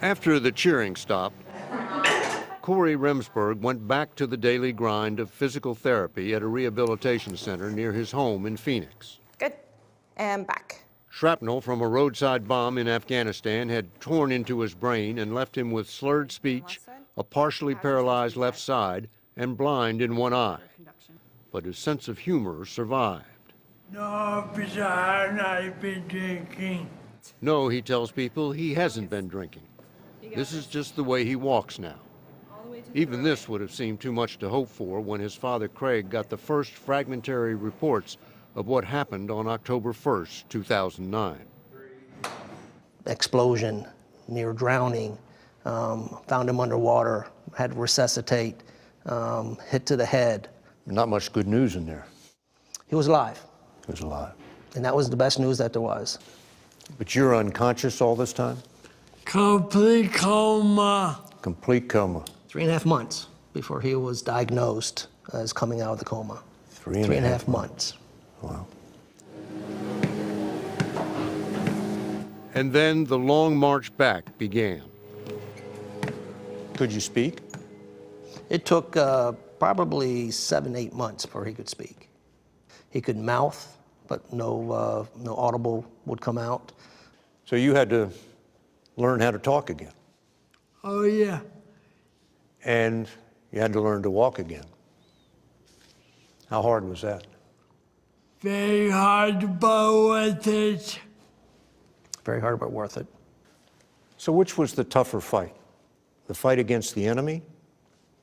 After the cheering stopped, Cory Remsburg went back to the daily grind of physical therapy at a rehabilitation center near his home in Phoenix. Good. And back. Shrapnel from a roadside bomb in Afghanistan had torn into his brain and left him with slurred speech, a partially paralyzed left side, and blind in one eye. But his sense of humor survived. No, because I've been drinking. No, he tells people, he hasn't been drinking. This is just the way he walks now. Even this would have seemed too much to hope for when his father Craig got the first fragmentary reports of what happened on October 1st, 2009. Explosion, near drowning, found him underwater, had to resuscitate, hit to the head. Not much good news in there. He was alive. He was alive. And that was the best news that there was. But you're unconscious all this time? Complete coma. Complete coma. 3.5 months before he was diagnosed as coming out of the coma. 3.5 months. Wow. And then the long march back began. Could you speak? It took probably 7-8 months before he could speak. He could mouth, but no audible would come out. So you had to learn how to talk again. Oh, yeah. And you had to learn to walk again. How hard was that? Very hard, but worth it. Very hard, but worth it. So which was the tougher fight? The fight against the enemy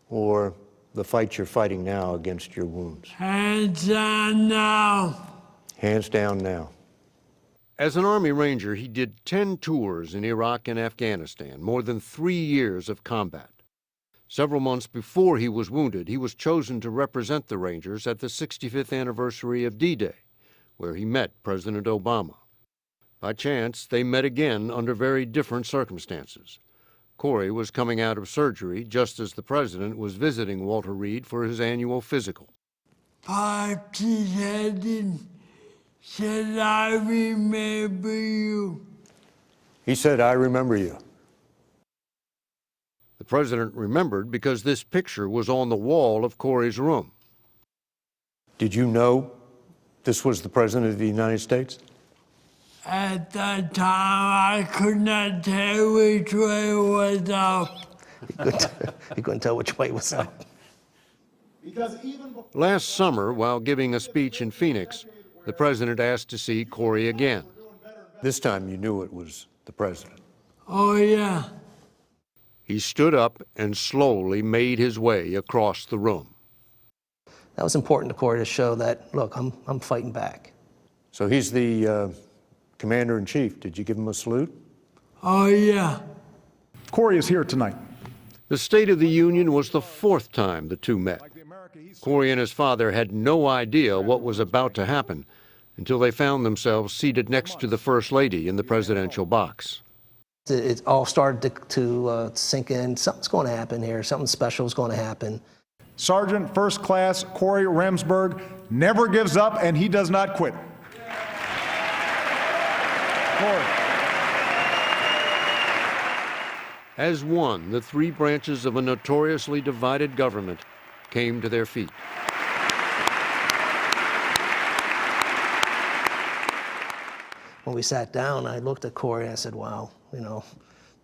or the fight you're fighting now against your wounds? Hands down now. Hands down now. As an Army Ranger, he did 10 tours in Iraq and Afghanistan, more than 3 years of combat. Several months before he was wounded, he was chosen to represent the Rangers at the 65th anniversary of D-Day, where he met President Obama. By chance, they met again under very different circumstances. Cory was coming out of surgery just as the president was visiting Walter Reed for his annual physical. Popped his head and said, I remember you. He said, I remember you. The president remembered because this picture was on the wall of Cory's room. Did you know this was the president of the United States? At that time, I could not tell which way was up. He couldn't tell which way was up. Last summer, while giving a speech in Phoenix, the president asked to see Cory again. This time you knew it was the president. Oh, yeah. He stood up and slowly made his way across the room. That was important to Cory to show that, look, I'm fighting back. So he's the commander-in-chief. Did you give him a salute? Oh, yeah. Cory is here tonight. The State of the Union was the 4th time the two met. Cory and his father had no idea what was about to happen until they found themselves seated next to the First Lady in the presidential box. It all started to sink in. Something's going to happen here. Something special is going to happen. Sergeant First Class Cory Remsburg never gives up, and he does not quit. Cory. As one, the 3 branches of a notoriously divided government came to their feet. When we sat down, I looked at Cory and I said, wow, you know,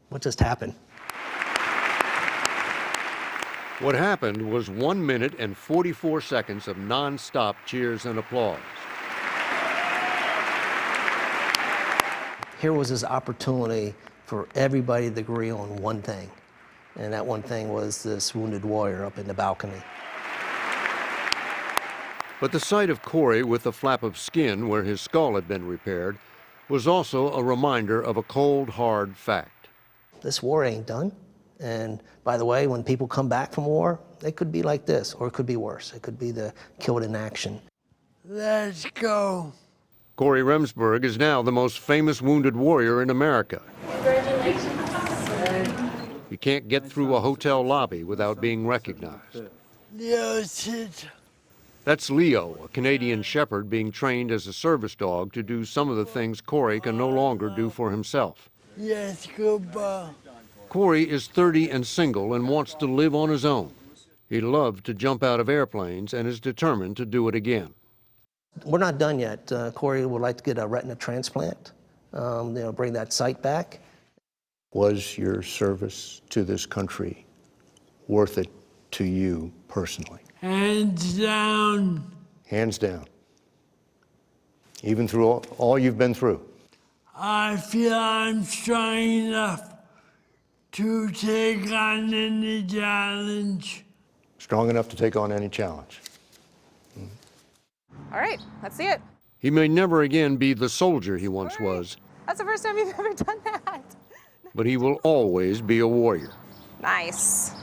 what just happened? What happened was 1 minute and 44 seconds of nonstop cheers and applause. Here was this opportunity for everybody to agree on one thing, and that one thing was this wounded warrior up in the balcony. But the sight of Cory with a flap of skin where his skull had been repaired was also a reminder of a cold, hard fact. This war ain't done. And by the way, when people come back from war, it could be like this, or it could be worse. It could be the killed in action. Let's go. Cory Remsburg is now the most famous wounded warrior in America. Congratulations. You can't get through a hotel lobby without being recognized. Yes, That's Leo, a Canadian shepherd being trained as a service dog to do some of the things Cory can no longer do for himself. yes, goodbye. Cory is 30 and single and wants to live on his own. He loved to jump out of airplanes and is determined to do it again. We're not done yet. Cory would like to get a retina transplant, bring that sight back. Was your service to this country worth it to you personally? Hands down. Hands down. Even through all you've been through? I feel I'm strong enough to take on any challenge. Strong enough to take on any challenge. All right, let's see it. He may never again be the soldier he once was, That's the first time you've ever done that. but he will always be a warrior. Nice.